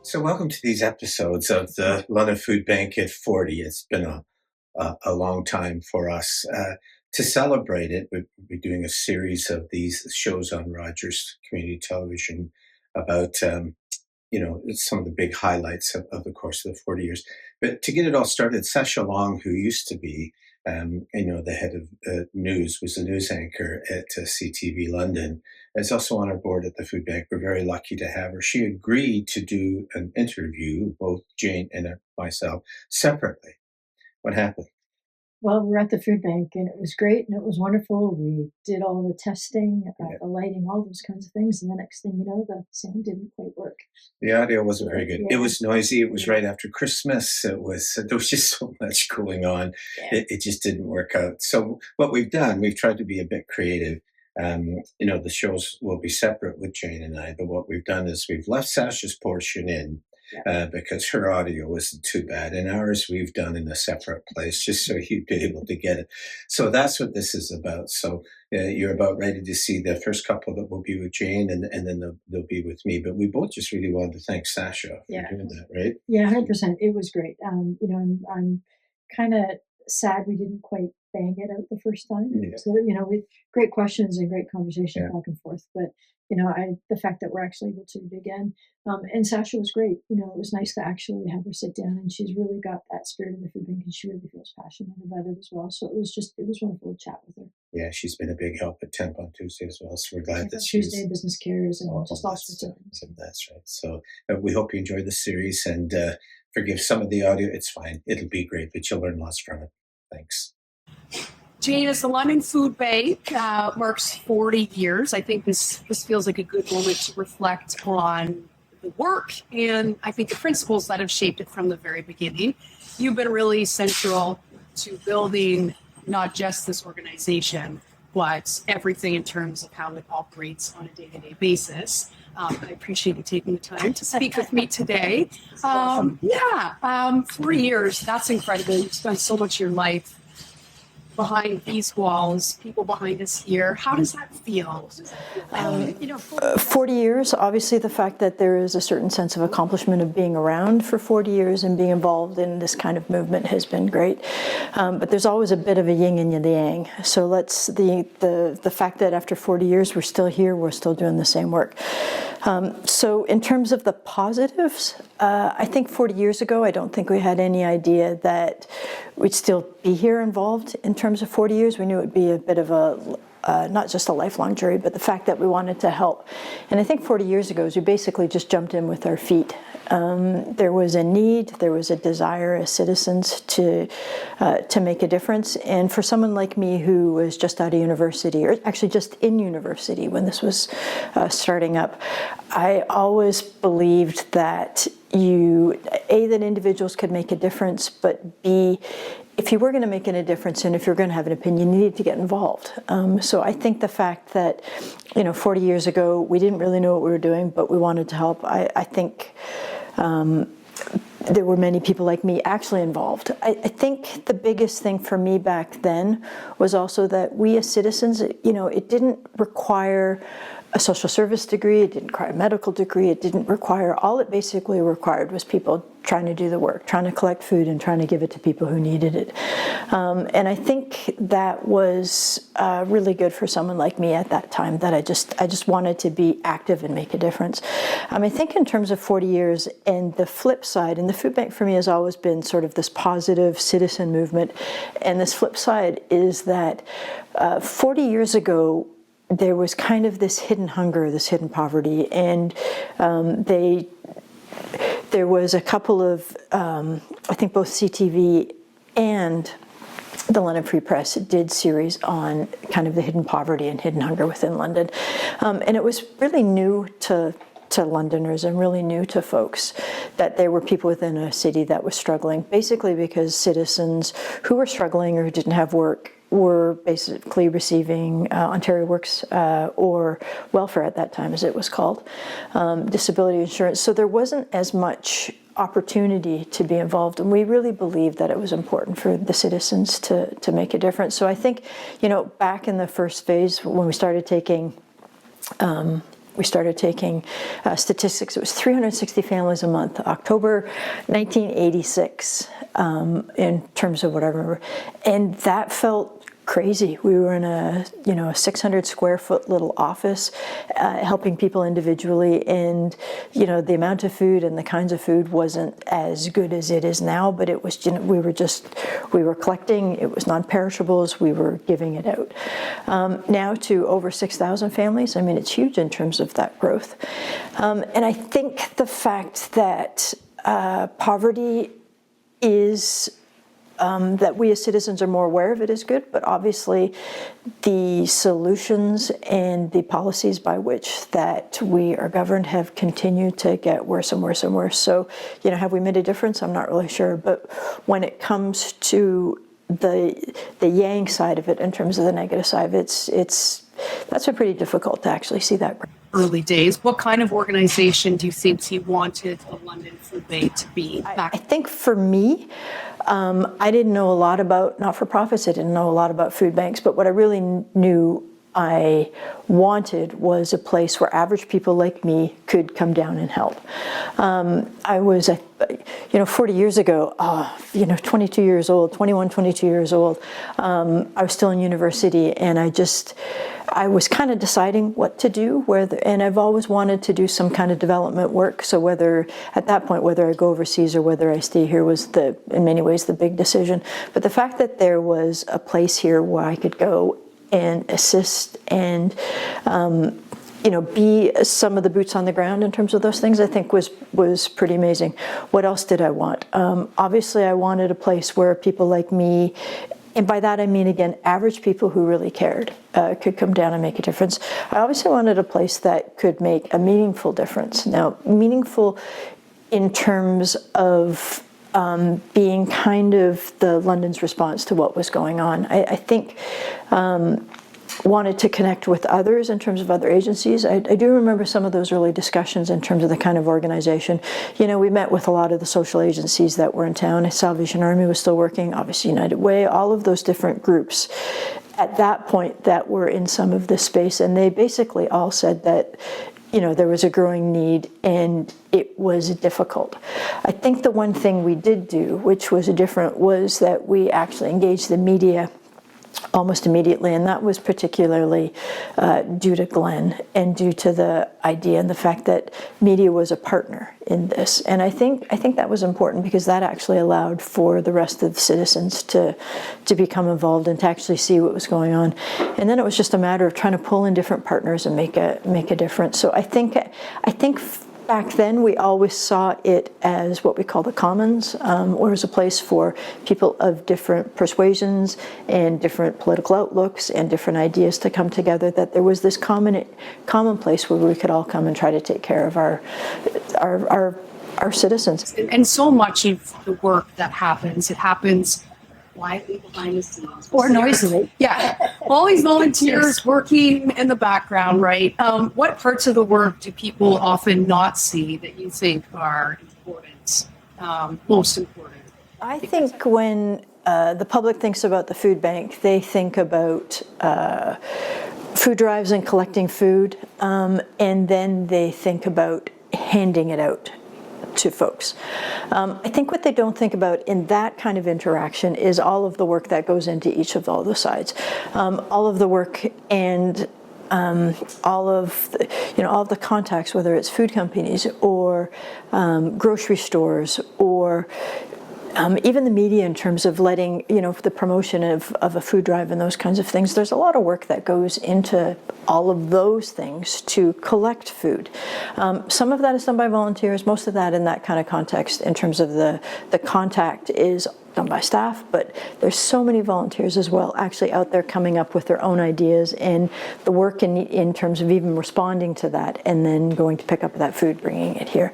So, welcome to these episodes of the London Food Bank at 40. It's been a long time for us. To celebrate it, we'll be doing a series of these shows on Rogers Community Television about, some of the big highlights of the course of the 40 years. But to get it all started, Sasha Long, who used to be, the head of news, was a news anchor at CTV London, is also on our board at the Food Bank. We're very lucky to have her. She agreed to do an interview, both Jane and myself, separately. What happened? Well, we're at the food bank and it was great and it was wonderful. We did all the testing, Yeah. the lighting, all those kinds of things. And the next thing you know, the sound didn't quite work. The audio wasn't very good. It Yeah. was noisy. It was Yeah. right after Christmas. There was just so much going on. Yeah. It just didn't work out. So what we've done, we've tried to be a bit creative. The shows will be separate with Jane and I, but what we've done is we've left Sasha's portion in because her audio wasn't too bad, and ours we've done in a separate place just so you'd be able to get it. So that's what this is about. So you're about ready to see the first couple that will be with Jane, and then they'll be with me. But we both just really wanted to thank Sasha for Yeah. doing that, right? Yeah, 100%. It was great. I'm kind of sad we didn't quite bang it out the first time. Yeah. So, with great questions and great conversation Yeah. back and forth. But, the fact that we're actually able to do it again. And Sasha was great. It was nice to actually have her sit down and she's really got that spirit of the food bank and she really feels passionate about it as well. So it was wonderful to chat with her. Yeah, she's been a big help at Temp on Tuesday as well. So we're glad that Tuesday Business Cares and all just that all sorts of stuff. things. So that's right. So we hope you enjoy the series and forgive some of the audio. It's fine. It'll be great, but you'll learn lots from it. Thanks. Jane, as the London Food Bank marks 40 years, I think this feels like a good moment to reflect on the work and I think the principles that have shaped it from the very beginning. You've been really central to building not just this organization, but everything in terms of how it operates on a day-to-day basis. I appreciate you taking the time to speak with me today. 4 years, that's incredible. You've spent so much of your life behind these walls, people behind us here. How does that feel? 40 years, obviously the fact that there is a certain sense of accomplishment of being around for 40 years and being involved in this kind of movement has been great. But there's always a bit of a yin and the yang. So the fact that after 40 years we're still here, we're still doing the same work. So in terms of the positives, I think 40 years ago, I don't think we had any idea that we'd still be here involved in terms of 40 years. We knew it would be a bit of not just a lifelong journey, but the fact that we wanted to help. And I think 40 years ago, we basically just jumped in with our feet. There was a need, there was a desire as citizens to make a difference. And for someone like me who was just out of university, or actually just in university when this was starting up, I always believed that that individuals could make a difference, but B, if you were going to make a difference and if you're going to have an opinion, you needed to get involved. So I think the fact that, 40 years ago, we didn't really know what we were doing, but we wanted to help. I think there were many people like me actually involved. I think the biggest thing for me back then was also that we as citizens, it didn't require a social service degree, it didn't require a medical degree, all it basically required was people trying to do the work, trying to collect food and trying to give it to people who needed it. And I think that was really good for someone like me at that time, that I just wanted to be active and make a difference. I think in terms of 40 years and the flip side, and the food bank for me has always been sort of this positive citizen movement, and this flip side is that 40 years ago, there was kind of this hidden hunger, this hidden poverty, and there was a couple of, I think both CTV and the London Free Press did series on kind of the hidden poverty and hidden hunger within London. And it was really new to Londoners and really new to folks that there were people within a city that was struggling, basically because citizens who were struggling or who didn't have work were basically receiving Ontario Works or welfare at that time, as it was called, disability insurance. So there wasn't as much opportunity to be involved, and we really believed that it was important for the citizens to make a difference. So I think, back in the first phase when we started taking we started taking statistics. It was 360 families a month, October 1986, in terms of what I remember. And that felt crazy. We were in a 600 square foot little office, helping people individually, and the amount of food and the kinds of food wasn't as good as it is now, but it was we were collecting. It was non-perishables. We were giving it out. Now to over 6,000 families. I mean, it's huge in terms of that growth. And I think the fact that poverty is that we as citizens are more aware of it is good, but obviously the solutions and the policies by which that we are governed have continued to get worse and worse and worse. So, have we made a difference? I'm not really sure, but when it comes to the yang side of it, in terms of the negative side, that's been pretty difficult to actually see that. Early days. What kind of organization do you think you wanted the London Food Bank to be? I think for me, I didn't know a lot about not-for-profits. I didn't know a lot about food banks, but what I really knew I wanted was a place where average people like me could come down and help. I was, 40 years ago, 22 years old, 21, 22 years old, I was still in university, and I was kind of deciding what to do, and I've always wanted to do some kind of development work. So whether I go overseas or whether I stay here was in many ways the big decision. But the fact that there was a place here where I could go and assist and be some of the boots on the ground in terms of those things, I think was pretty amazing. What else did I want? Obviously, I wanted a place where people like me, and by that I mean, again, average people who really cared, could come down and make a difference. I obviously wanted a place that could make a meaningful difference. Now, meaningful in terms of being kind of the London's response to what was going on. I think wanted to connect with others in terms of other agencies. I do remember some of those early discussions in terms of the kind of organization. We met with a lot of the social agencies that were in town. Salvation Army was still working, obviously United Way, all of those different groups at that point that were in some of this space. And they basically all said that there was a growing need and it was difficult. I think the one thing we did do, which was different, was that we actually engaged the media almost immediately, and that was particularly due to Glenn and due to the idea and the fact that media was a partner in this. And I think that was important because that actually allowed for the rest of the citizens to become involved and to actually see what was going on. And then it was just a matter of trying to pull in different partners and make a difference. So I think back then, we always saw it as what we call the commons, or as a place for people of different persuasions and different political outlooks and different ideas to come together, that there was this common place where we could all come and try to take care of our citizens. And so much of the work that happens, it happens quietly behind the scenes. Or noisily. Yeah. All these volunteers working in the background, right? What parts of the work do people often not see that you think are important, most important? I think when the public thinks about the food bank, they think about food drives and collecting food, and then they think about handing it out to folks. I think what they don't think about in that kind of interaction is all of the work that goes into each of all the sides. All of the work and all of the contacts, whether it's food companies or grocery stores or even the media in terms of letting, the promotion of a food drive and those kinds of things. There's a lot of work that goes into all of those things to collect food. Some of that is done by volunteers, most of that in that kind of context in terms of the contact is done by staff, but there's so many volunteers as well actually out there coming up with their own ideas and the work in terms of even responding to that and then going to pick up that food, bringing it here.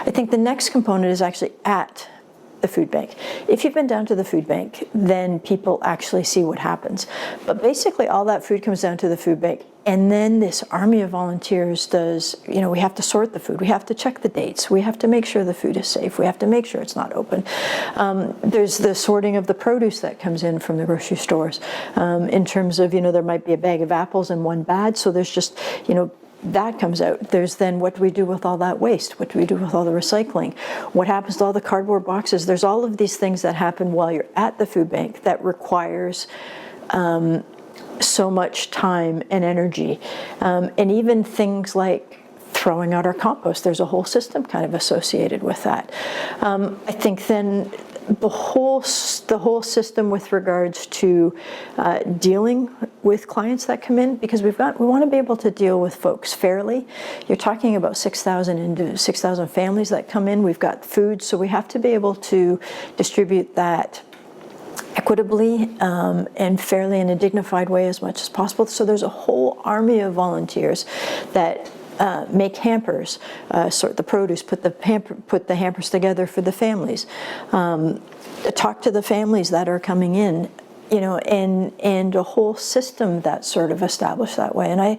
I think the next component is actually at the food bank. If you've been down to the food bank, then people actually see what happens. But basically all that food comes down to the food bank, and then this army of volunteers does, we have to sort the food, we have to check the dates, we have to make sure the food is safe, we have to make sure it's not open. There's the sorting of the produce that comes in from the grocery stores. In terms of, there might be a bag of apples and one bad, so there's just, that comes out. There's then what do we do with all that waste? What do we do with all the recycling? What happens to all the cardboard boxes? There's all of these things that happen while you're at the food bank that requires so much time and energy. And even things like throwing out our compost, there's a whole system kind of associated with that. I think then the whole system with regards to dealing with clients that come in, because we want to be able to deal with folks fairly. You're talking about 6,000 families that come in. We've got food, so we have to be able to distribute that equitably and fairly in a dignified way as much as possible. So there's a whole army of volunteers that make hampers, sort the produce, put the hampers together for the families, talk to the families that are coming in, and a whole system that's sort of established that way. And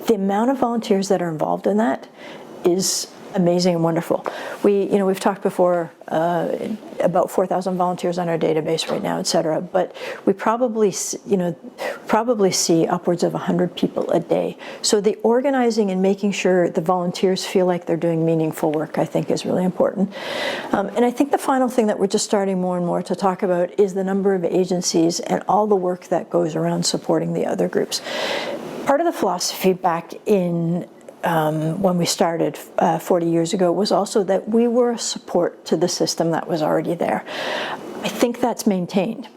the amount of volunteers that are involved in that is amazing and wonderful. We've talked before about 4,000 volunteers on our database right now, et cetera, but we probably see upwards of 100 people a day. So the organizing and making sure the volunteers feel like they're doing meaningful work, I think, is really important. And I think the final thing that we're just starting more and more to talk about is the number of agencies and all the work that goes around supporting the other groups. Part of the philosophy back in when we started 40 years ago was also that we were a support to the system that was already there. I think that's maintained.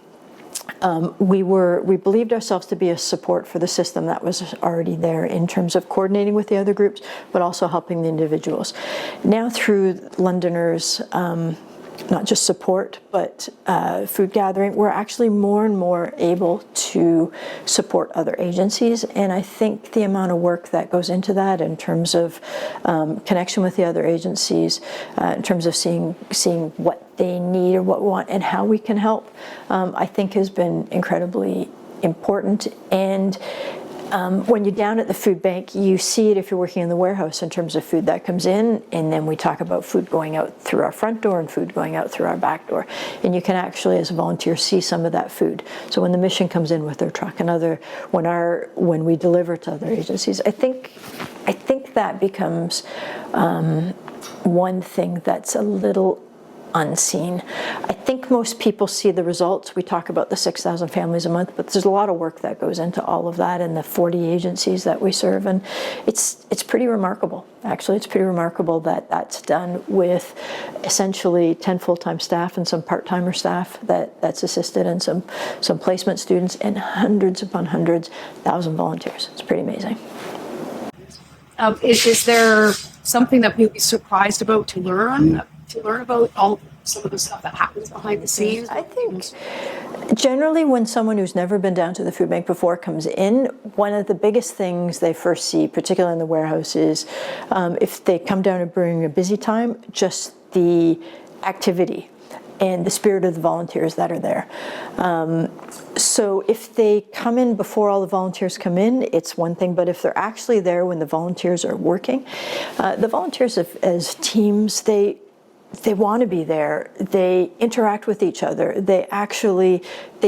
We believed ourselves to be a support for the system that was already there in terms of coordinating with the other groups, but also helping the individuals. Now through Londoners, not just support, but food gathering, we're actually more and more able to support other agencies. And I think the amount of work that goes into that in terms of connection with the other agencies, in terms of seeing what they need or what we want and how we can help, I think has been incredibly important. And when you're down at the food bank, you see it if you're working in the warehouse in terms of food that comes in, and then we talk about food going out through our front door and food going out through our back door. And you can actually, as a volunteer, see some of that food. So when the mission comes in with their truck and when we deliver to other agencies, I think that becomes one thing that's a little unseen. I think most people see the results. We talk about the 6,000 families a month, but there's a lot of work that goes into all of that and the 40 agencies that we serve, and it's pretty remarkable. Actually, it's pretty remarkable that that's done with essentially 10 full-time staff and some part-timer staff that's assisted, and some placement students, and hundreds upon hundreds, 1,000 volunteers. It's pretty amazing. Is there something that we'd be surprised about to learn about some of the stuff that happens behind the scenes? I think generally when someone who's never been down to the food bank before comes in, one of the biggest things they first see, particularly in the warehouse, is if they come down during a busy time, just the activity and the spirit of the volunteers that are there. So if they come in before all the volunteers come in, it's one thing, but if they're actually there when the volunteers are working, the volunteers as teams, they want to be there. They interact with each other. They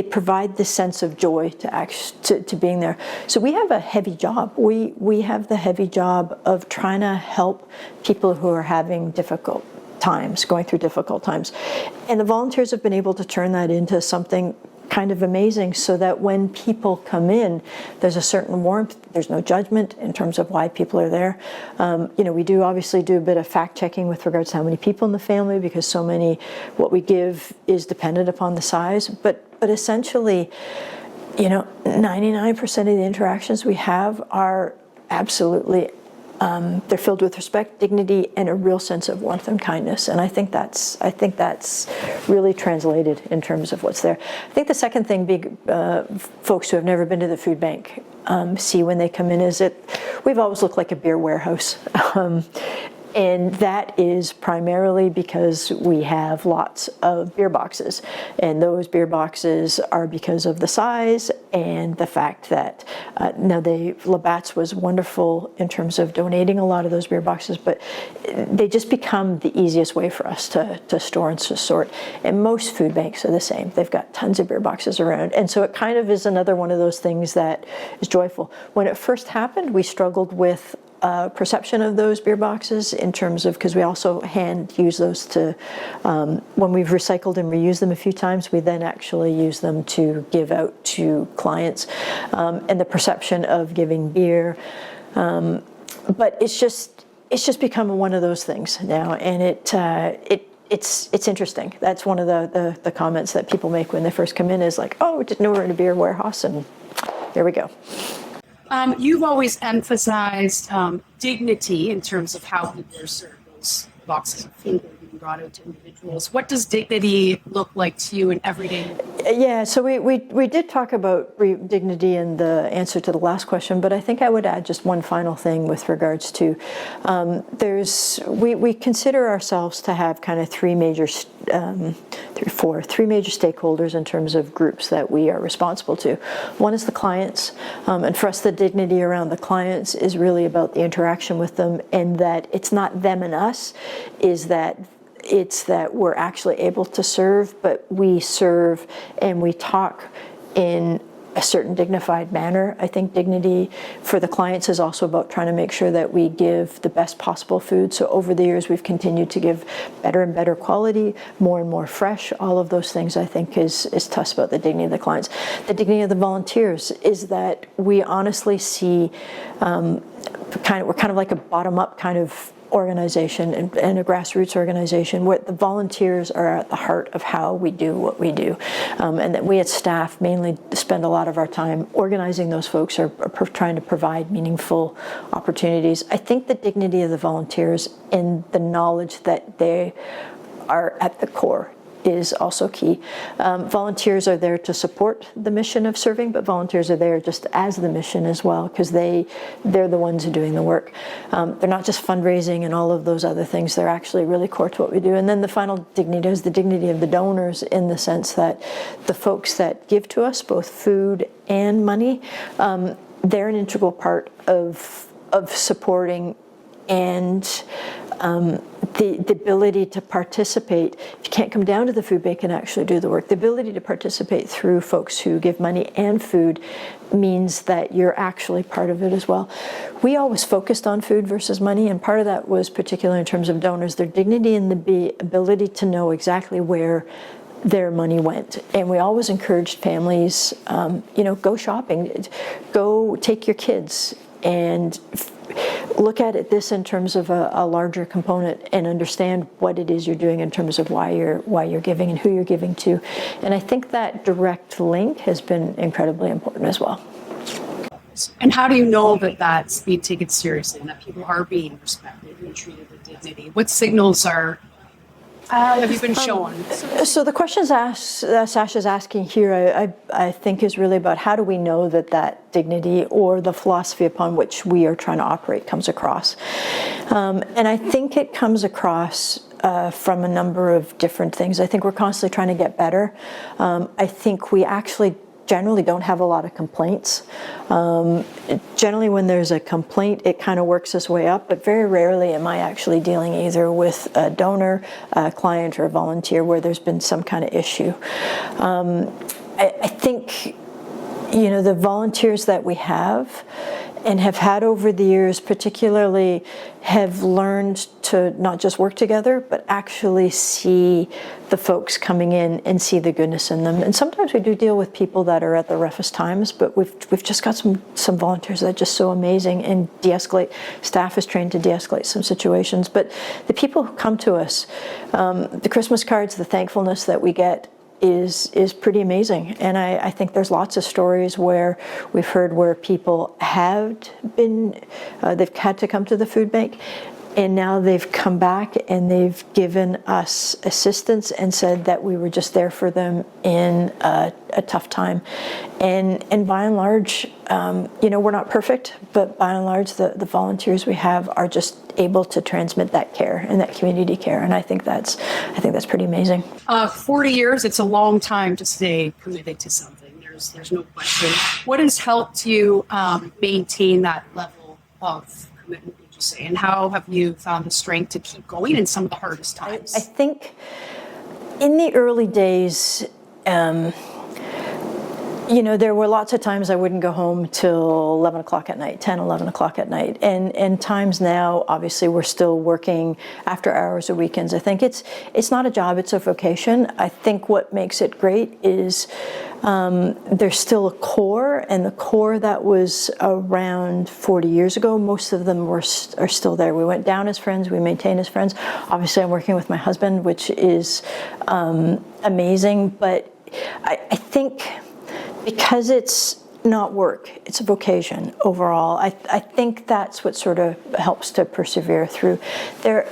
provide this sense of joy to being there. So we have a heavy job. We have the heavy job of trying to help people who are having difficult times, going through difficult times. And the volunteers have been able to turn that into something kind of amazing, so that when people come in, there's a certain warmth. There's no judgment in terms of why people are there. We do obviously do a bit of fact checking with regards to how many people in the family, because so many, what we give is dependent upon the size. But essentially, 99% of the interactions we have are absolutely they're filled with respect, dignity, and a real sense of warmth and kindness. And I think that's really translated in terms of what's there. I think the second thing folks who have never been to the food bank see when they come in is that we've always looked like a beer warehouse. And that is primarily because we have lots of beer boxes. And those beer boxes are because of the size and the fact that, Labatt's was wonderful in terms of donating a lot of those beer boxes, but they just become the easiest way for us to store and to sort. And most food banks are the same. They've got tons of beer boxes around. And so it kind of is another one of those things that is joyful. When it first happened, we struggled with perception of those beer boxes in terms of, because we also hand use those to, when we've recycled and reused them a few times, we then actually use them to give out to clients, and the perception of giving beer. But it's just become one of those things now, and it's interesting. That's one of the comments that people make when they first come in is like, oh, we didn't know we were in a beer warehouse, and there we go. You've always emphasized dignity in terms of how people are served those boxes of food that are being brought out to individuals. What does dignity look like to you in everyday? Yeah, so we did talk about dignity in the answer to the last question, but I think I would add just one final thing with regards to we consider ourselves to have kind of three major stakeholders in terms of groups that we are responsible to. One is the clients, and for us the dignity around the clients is really about the interaction with them, and that it's not them and us, it's that we're actually able to serve, but we serve and we talk in a certain dignified manner. I think dignity for the clients is also about trying to make sure that we give the best possible food. So over the years, we've continued to give better and better quality, more and more fresh. All of those things I think is to us about the dignity of the clients. The dignity of the volunteers is that we honestly see we're kind of like a bottom-up kind of organization and a grassroots organization where the volunteers are at the heart of how we do what we do, and that we as staff mainly spend a lot of our time organizing those folks or trying to provide meaningful opportunities. I think the dignity of the volunteers and the knowledge that they are at the core is also key. Volunteers are there to support the mission of serving, but volunteers are there just as the mission as well, because they're the ones who are doing the work. They're not just fundraising and all of those other things. They're actually really core to what we do. And then the final dignity is the dignity of the donors, in the sense that the folks that give to us, both food and money, they're an integral part of supporting and the ability to participate. If you can't come down to the food bank and actually do the work, the ability to participate through folks who give money and food means that you're actually part of it as well. We always focused on food versus money, and part of that was particularly in terms of donors, their dignity and the ability to know exactly where their money went. And we always encouraged families, go shopping, go take your kids and look at this in terms of a larger component and understand what it is you're doing in terms of why you're giving and who you're giving to. And I think that direct link has been incredibly important as well. And how do you know that that's being taken seriously and that people are being respected and treated with dignity? What signals have you been shown? So the questions Sasha's asking here, I think, is really about how do we know that dignity or the philosophy upon which we are trying to operate comes across. And I think it comes across from a number of different things. I think we're constantly trying to get better. I think we actually generally don't have a lot of complaints. Generally when there's a complaint, it kind of works its way up, but very rarely am I actually dealing either with a donor, a client, or a volunteer where there's been some kind of issue. I think, the volunteers that we have and have had over the years particularly have learned to not just work together, but actually see the folks coming in and see the goodness in them. And sometimes we do deal with people that are at the roughest times, but we've just got some volunteers that are just so amazing and de-escalate. Staff is trained to de-escalate some situations, but the people who come to us, the Christmas cards, the thankfulness that we get is pretty amazing. And I think there's lots of stories where we've heard where people have been, they've had to come to the food bank, And now they've come back and they've given us assistance and said that we were just there for them in a tough time. And by and large, we're not perfect, but by and large, the volunteers we have are just able to transmit that care and that community care. And I think that's pretty amazing. 40 years, it's a long time to stay committed to something. There's no question. What has helped you maintain that level of commitment, would you say? And how have you found the strength to keep going in some of the hardest times? I think in the early days, there were lots of times I wouldn't go home till 11 o'clock at night, 10, 11 o'clock at night. And times now, obviously, we're still working after hours or weekends. I think it's not a job, it's a vocation. I think what makes it great is there's still a core, and the core that was around 40 years ago, most of them are still there. We went down as friends, we maintain as friends. Obviously, I'm working with my husband, which is amazing, but I think because it's not work, it's a vocation overall. I think that's what sort of helps to persevere through. There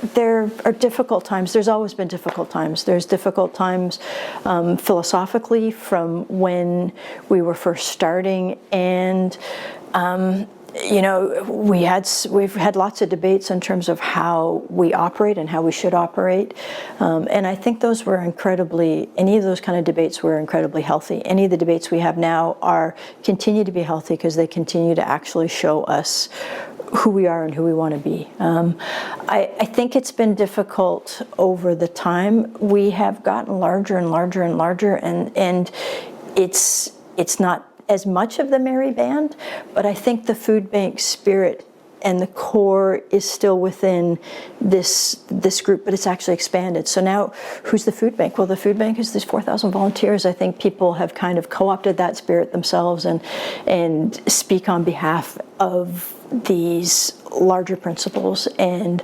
are difficult times. There's always been difficult times. There's difficult times philosophically from when we were first starting, and we've had lots of debates in terms of how we operate and how we should operate. And I think any of those kind of debates were incredibly healthy. Any of the debates we have now continue to be healthy because they continue to actually show us who we are and who we want to be. I think it's been difficult over the time. We have gotten larger and larger and larger, and it's not as much of the merry band, but I think the food bank spirit and the core is still within this group, but it's actually expanded. So now, who's the food bank? Well, the food bank is these 4,000 volunteers. I think people have kind of co-opted that spirit themselves and speak on behalf of these larger principles, and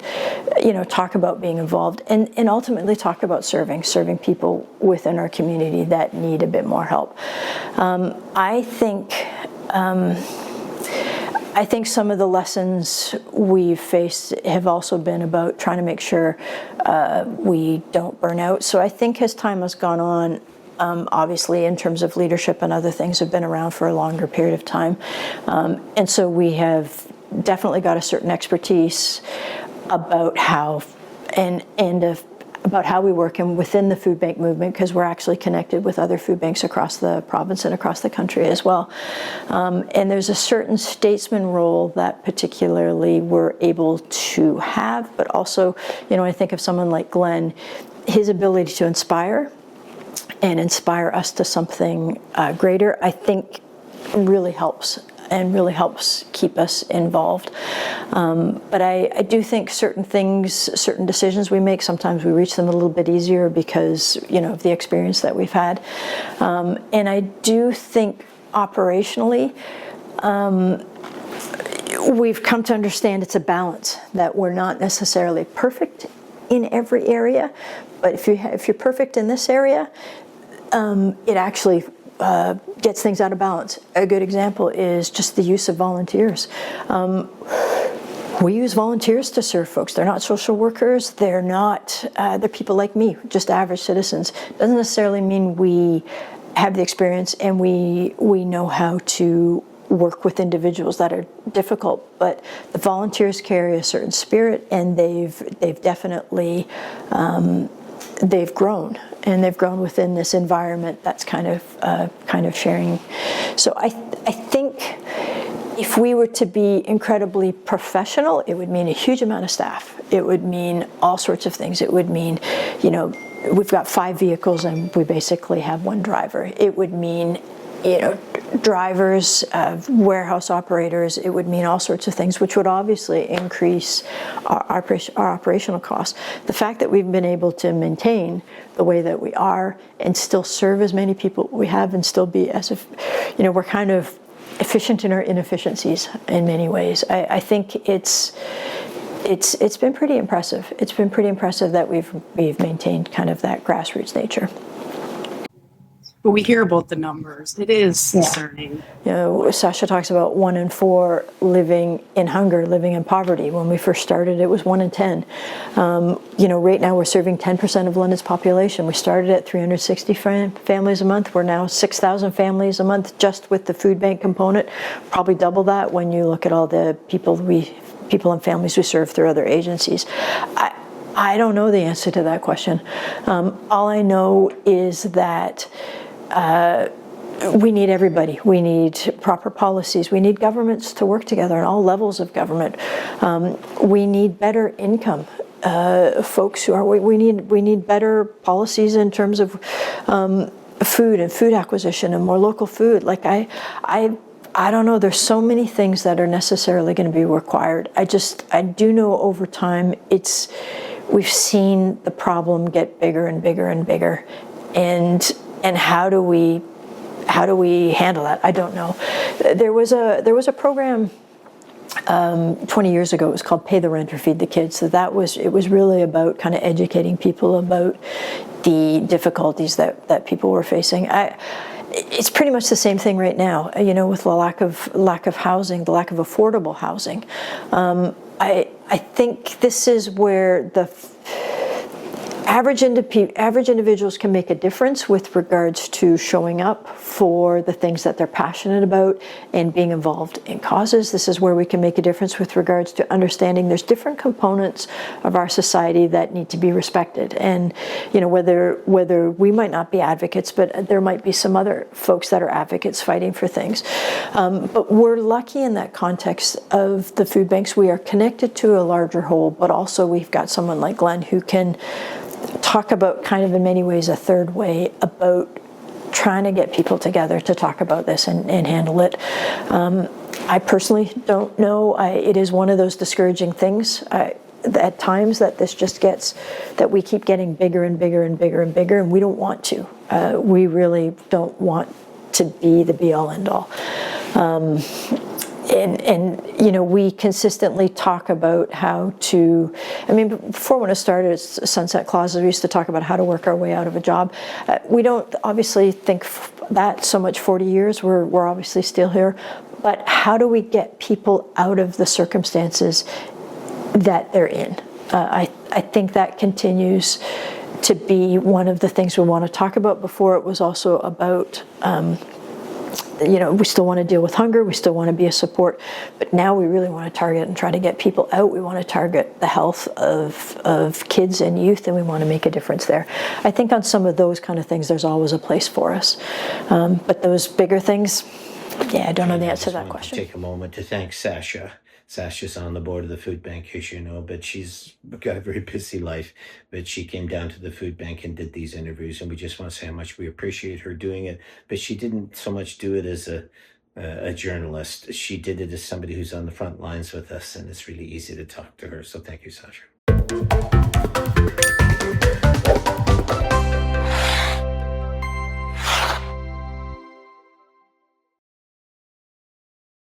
talk about being involved, and ultimately talk about serving people within our community that need a bit more help. I think some of the lessons we've faced have also been about trying to make sure we don't burn out. So I think as time has gone on, obviously in terms of leadership and other things have been around for a longer period of time. And so we have definitely got a certain expertise about how about how we work and within the food bank movement, because we're actually connected with other food banks across the province and across the country as well. And there's a certain statesman role that particularly we're able to have, but also, I think of someone like Glenn, his ability to inspire us to something greater, I think really helps keep us involved. But I do think certain decisions we make, sometimes we reach them a little bit easier because, of the experience that we've had. And I do think operationally, we've come to understand it's a balance, that we're not necessarily perfect in every area, but if you're perfect in this area, it actually gets things out of balance. A good example is just the use of volunteers. We use volunteers to serve folks. They're not social workers. They're people like me, just average citizens. Doesn't necessarily mean we have the experience and we know how to work with individuals that are difficult, but the volunteers carry a certain spirit, and they've definitely they've grown, and they've grown within this environment that's kind of sharing. So I think if we were to be incredibly professional, it would mean a huge amount of staff. It would mean all sorts of things. It would mean, we've got 5 vehicles and we basically have 1 driver. It would mean, drivers, warehouse operators. It would mean all sorts of things, which would obviously increase our operational costs. The fact that we've been able to maintain the way that we are and still serve as many people we have and still be we're kind of efficient in our inefficiencies in many ways. I think it's been pretty impressive. It's been pretty impressive that we've maintained kind of that grassroots nature. but we hear about the numbers. It is concerning. You know, Sasha talks about 1 in 4 living in hunger, living in poverty. When we first started, it was 1 in 10. You know, right now we're serving 10% of London's population. We started at 360 families a month. We're now 6,000 families a month just with the food bank component. Probably double that when you look at all the people and families we serve through other agencies. I don't know the answer to that question. All I know is that we need everybody. We need proper policies. We need governments to work together on all levels of government. We need better income. Folks who are, we need better policies in terms of food and food acquisition and more local food. Like I don't know. There's so many things that are necessarily going to be required. I do know over time we've seen the problem get bigger and bigger and bigger, and how do we handle that? I don't know. There was a program 20 years ago. It was called Pay the Rent or Feed the Kids. So it was really about kind of educating people about the difficulties that people were facing. It's pretty much the same thing right now, you know, with the lack of housing, the lack of affordable housing. I think this is where the average individuals can make a difference with regards to showing up for the things that they're passionate about and being involved in causes. This is where we can make a difference with regards to understanding there's different components of our society that need to be respected. And, you know, whether we might not be advocates, but there might be some other folks that are advocates fighting for things. But we're lucky in that context of the food banks. We are connected to a larger whole, but also we've got someone like Glenn who can talk about kind of in many ways a third way about trying to get people together to talk about this and handle it. I personally don't know. It is one of those discouraging things at times that this just gets, that we keep getting bigger and bigger and bigger and bigger, and we don't want to. We really don't want to be the be-all, end-all. And you know, we consistently talk about how to, I mean, before when I started as Sunset Clauses, we used to talk about how to work our way out of a job. We don't obviously think that so much 40 years, we're obviously still here, but how do we get people out of the circumstances that they're in? I think that continues to be one of the things we want to talk about. Before, it was also about you know, we still want to deal with hunger, we still want to be a support, but now we really want to target and try to get people out. We want to target the health of kids and youth, and we want to make a difference there. I think on some of those kind of things, there's always a place for us. But those bigger things, yeah, I don't know the answer to that question. Take a moment to thank Sasha. Sasha's on the board of the food bank, as you know, but she's got a very busy life. But she came down to the food bank and did these interviews, and we just want to say how much we appreciate her doing it. But she didn't so much do it as a journalist. She did it as somebody who's on the front lines with us, and it's really easy to talk to her. So thank you, Sasha.